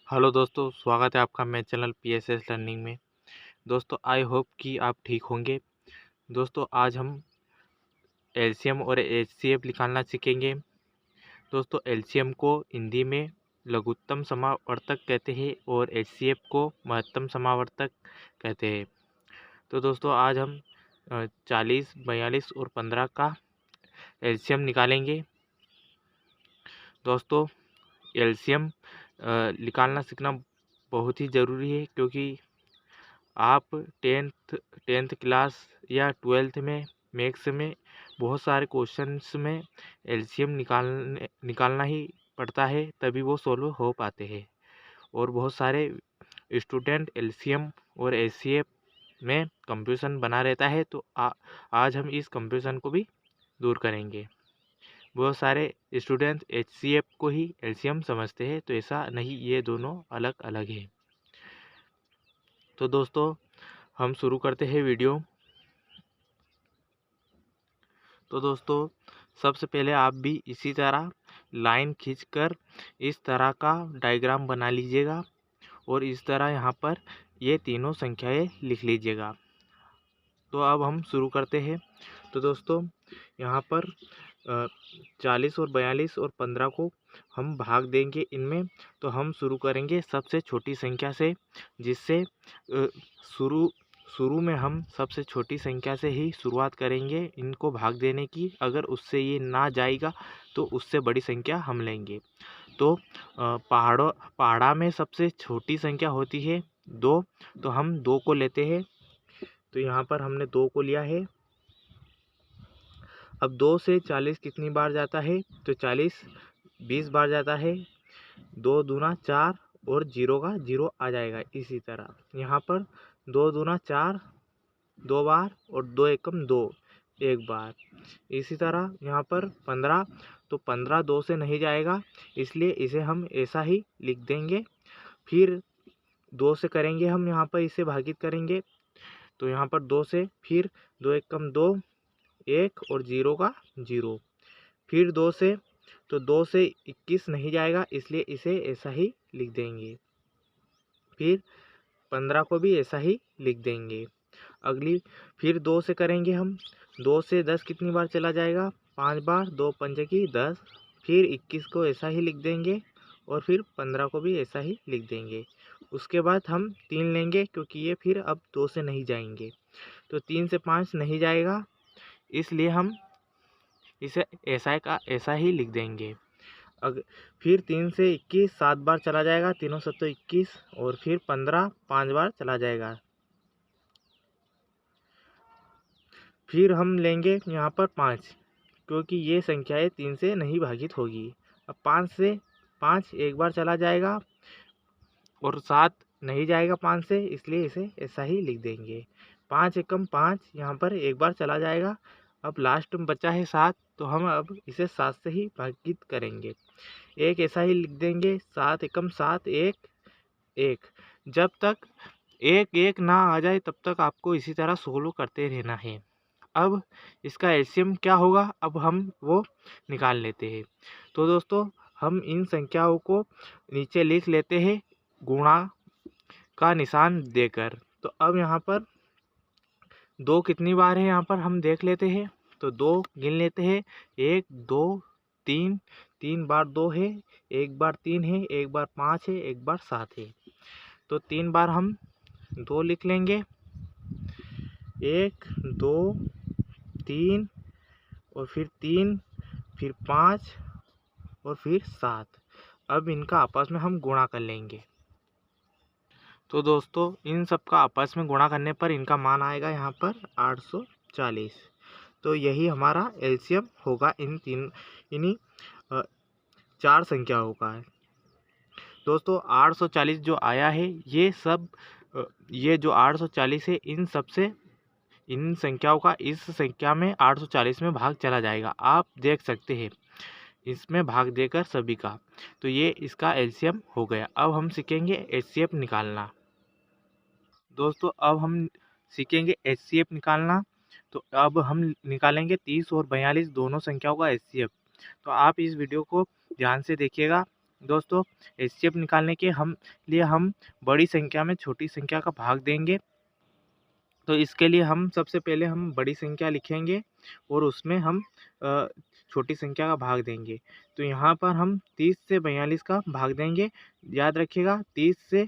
Hello दोस्तों, स्वागत है आपका मेरे चैनल PSS लर्निंग में। दोस्तों आई होप कि आप ठीक होंगे। दोस्तों आज हम एलसीएम और एचसीएफ निकालना सीखेंगे। दोस्तों एलसीएम को हिंदी में लघुत्तम समावर्तक कहते हैं और एचसीएफ को महत्तम समावर्तक कहते हैं। तो दोस्तों आज हम 40, 42 और 15 का एलसीएम निकालेंगे। दोस्तों एलसीएम निकालना सीखना बहुत ही ज़रूरी है, क्योंकि आप टेंथ क्लास या ट्वेल्थ में मैथ्स में बहुत सारे क्वेश्चंस में एलसीएम निकालना ही पड़ता है, तभी वो सोल्व हो पाते हैं। और बहुत सारे स्टूडेंट एलसीएम और एचसीएफ में कंफ्यूजन बना रहता है, तो आज हम इस कंफ्यूजन को भी दूर करेंगे। बहुत सारे स्टूडेंट एचसीएफ को ही एलसीएम समझते हैं, तो ऐसा नहीं, ये दोनों अलग अलग है। तो दोस्तों हम शुरू करते हैं वीडियो। तो दोस्तों सबसे पहले आप भी इसी तरह लाइन खींचकर इस तरह का डायग्राम बना लीजिएगा और इस तरह यहाँ पर ये तीनों संख्याएं लिख लीजिएगा। तो अब हम शुरू करते हैं। तो दोस्तों यहाँ पर 40 और 42 और 15 को हम भाग देंगे इनमें। तो हम शुरू करेंगे सबसे छोटी संख्या से, जिससे शुरू में हम सबसे छोटी संख्या से ही शुरुआत करेंगे इनको भाग देने की। अगर उससे ये ना जाएगा तो उससे बड़ी संख्या हम लेंगे। तो पहाड़ा में सबसे छोटी संख्या होती है 2, तो हम 2 को लेते हैं। तो यहाँ पर हमने 2 को लिया है। अब 2 से 40 कितनी बार जाता है? तो 40 20 बार जाता है। 2 दूना 4 और 0 का 0 आ जाएगा। इसी तरह यहाँ पर 2 दूना 4 2 बार और 2 एकम 2 एक बार। इसी तरह यहाँ पर 15, तो 15 2 से नहीं जाएगा, इसलिए इसे हम ऐसा ही लिख देंगे। फिर 2 से करेंगे हम, यहाँ पर इसे भागित करेंगे। तो यहाँ पर 2 से, फिर 2 एकम 2 1 और 0 का 0। फिर 2 से, तो 2 से 21 नहीं जाएगा, इसलिए इसे ऐसा ही लिख देंगे। फिर 15 को भी ऐसा ही लिख देंगे। अगली फिर 2 से करेंगे हम। 2 से 10 कितनी बार चला जाएगा? 5 बार। 2 पंजे की 10। फिर 21 को ऐसा ही लिख देंगे और फिर 15 को भी ऐसा ही लिख देंगे। उसके बाद हम 3 लेंगे, क्योंकि ये फिर अब 2 से नहीं जाएंगे। तो 3 से 5 नहीं जाएगा, इसलिए हम इसे ऐसा का ऐसा ही लिख देंगे। फिर 3 से 21 7 बार चला जाएगा, तीनों 7 21, और फिर 15 5 बार चला जाएगा। फिर हम लेंगे यहाँ पर 5, क्योंकि ये संख्याएं 3 से नहीं भागित होगी। अब 5 से 5 एक बार चला जाएगा और 7 नहीं जाएगा 5 से, इसलिए इसे ऐसा ही लिख देंगे। 5 एकम 5 यहाँ पर एक बार चला जाएगा। अब लास्ट में बचा है 7, तो हम अब इसे 7 से ही भागित करेंगे। एक ऐसा ही लिख देंगे। 7 एकम 7 1 1। जब तक 1 1 ना आ जाए तब तक आपको इसी तरह सोल्व करते रहना है। अब इसका एलसीएम क्या होगा, अब हम वो निकाल लेते हैं। तो दोस्तों हम इन संख्याओं को नीचे लिख लेते हैं गुणा का निशान देकर। तो अब यहाँ पर 2 कितनी बार है, यहाँ पर हम देख लेते हैं। तो 2 गिन लेते हैं। 1 2 3, 3 बार 2 है, 1 बार 3 है, 1 बार 5 है, 1 बार 7 है। तो 3 बार हम 2 लिख लेंगे। 1 2 3 और फिर 3, फिर 5 और फिर 7। अब इनका आपस में हम गुणा कर लेंगे। तो दोस्तों इन सब का आपस में गुणा करने पर इनका मान आएगा यहाँ पर 840। तो यही हमारा एलसीएम होगा इन्हीं 4 संख्याओं का है। दोस्तों 840 जो आया है, ये जो 840 है, इन संख्याओं का इस संख्या में 840 में भाग चला जाएगा। आप देख सकते हैं इसमें भाग देकर सभी का। तो ये इसका एलसीएम हो गया। अब हम सीखेंगे एचसीएफ निकालना। दोस्तों अब हम सीखेंगे एचसीएफ निकालना। तो अब हम निकालेंगे 30 और 42 दोनों संख्याओं का एचसीएफ। तो आप इस वीडियो को ध्यान से देखिएगा दोस्तों एचसीएफ निकालने के हम बड़ी संख्या में छोटी संख्या का भाग देंगे। तो इसके लिए हम सबसे पहले हम बड़ी संख्या लिखेंगे और उसमें हम छोटी संख्या का भाग देंगे। तो यहाँ पर हम 30 से 42 का भाग देंगे। याद रखिएगा 30 से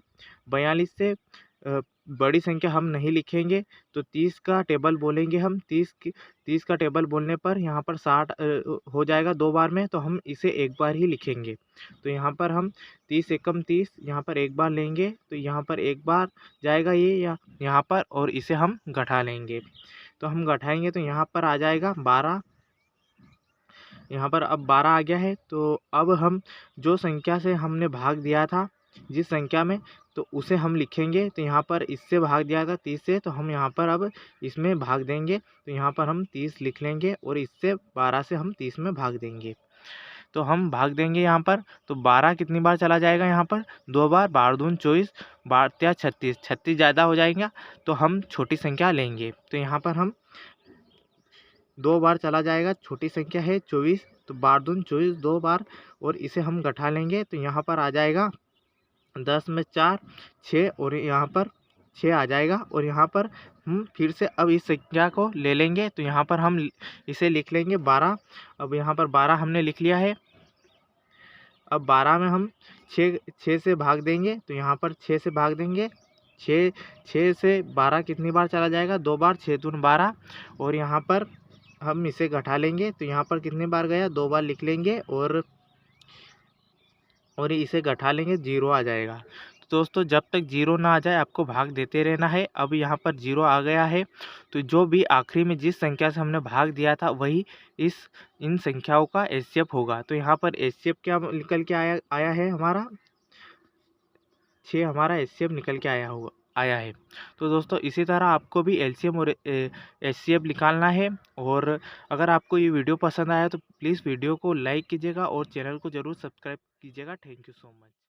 42 से बड़ी संख्या हम नहीं लिखेंगे। तो 30 का टेबल बोलेंगे हम। 30 का टेबल बोलने पर यहाँ पर 60 हो जाएगा 2 बार में, तो हम इसे एक बार ही लिखेंगे। तो यहाँ पर हम 30 एकम 30 यहाँ पर एक बार लेंगे, तो यहाँ पर एक बार जाएगा ये यहाँ पर, और इसे हम घटा लेंगे। तो हम घटाएंगे तो यहाँ पर आ जाएगा 12। यहाँ पर अब 12 आ गया है। तो अब हम जो संख्या से हमने भाग दिया था जिस संख्या में, तो उसे हम लिखेंगे। तो यहाँ पर इससे भाग दिया था 30 से, तो हम यहाँ पर अब इसमें भाग देंगे। तो यहाँ पर हम 30 लिख लेंगे और इससे 12 से हम 30 में भाग देंगे। तो हम भाग देंगे यहाँ पर। तो 12 कितनी बार चला जाएगा यहाँ पर? 2 बार। 12 दूनी 24, 12 36, 36 ज़्यादा हो जाएगा, तो हम छोटी संख्या लेंगे। तो यहाँ पर हम 2 बार चला जाएगा, छोटी संख्या है 24, तो 12 दूनी 24 2 बार, और इसे हम घटा लेंगे। तो यहाँ पर आ जाएगा 10 में 4 6, और यहाँ पर 6 आ जाएगा। और यहाँ पर हम फिर से अब इस संख्या को ले लेंगे। तो यहाँ पर हम इसे लिख लेंगे 12। अब यहाँ पर 12 हमने लिख लिया है। अब 12 में हम 6 से भाग देंगे। तो यहाँ पर 6 से भाग देंगे। 6 से 12 कितनी बार चला जाएगा? 2 बार। 6 दूनी 12, और यहाँ पर हम इसे घटा लेंगे। तो यहाँ पर कितनी बार गया? 2 बार लिख लेंगे और इसे घटा लेंगे, 0 आ जाएगा। तो दोस्तों जब तक 0 ना आ जाए आपको भाग देते रहना है। अब यहाँ पर 0 आ गया है, तो जो भी आखिरी में जिस संख्या से हमने भाग दिया था वही इन संख्याओं का एचसीएफ होगा। तो यहाँ पर एचसीएफ क्या निकल के आया है हमारा? 6 हमारा एचसीएफ निकल के आया है। तो दोस्तों इसी तरह आपको भी एलसीएम और एचसीएफ निकालना है। और अगर आपको ये वीडियो पसंद आया तो प्लीज़ वीडियो को लाइक कीजिएगा और चैनल को ज़रूर सब्सक्राइब कीजिएगा। Thank you so much.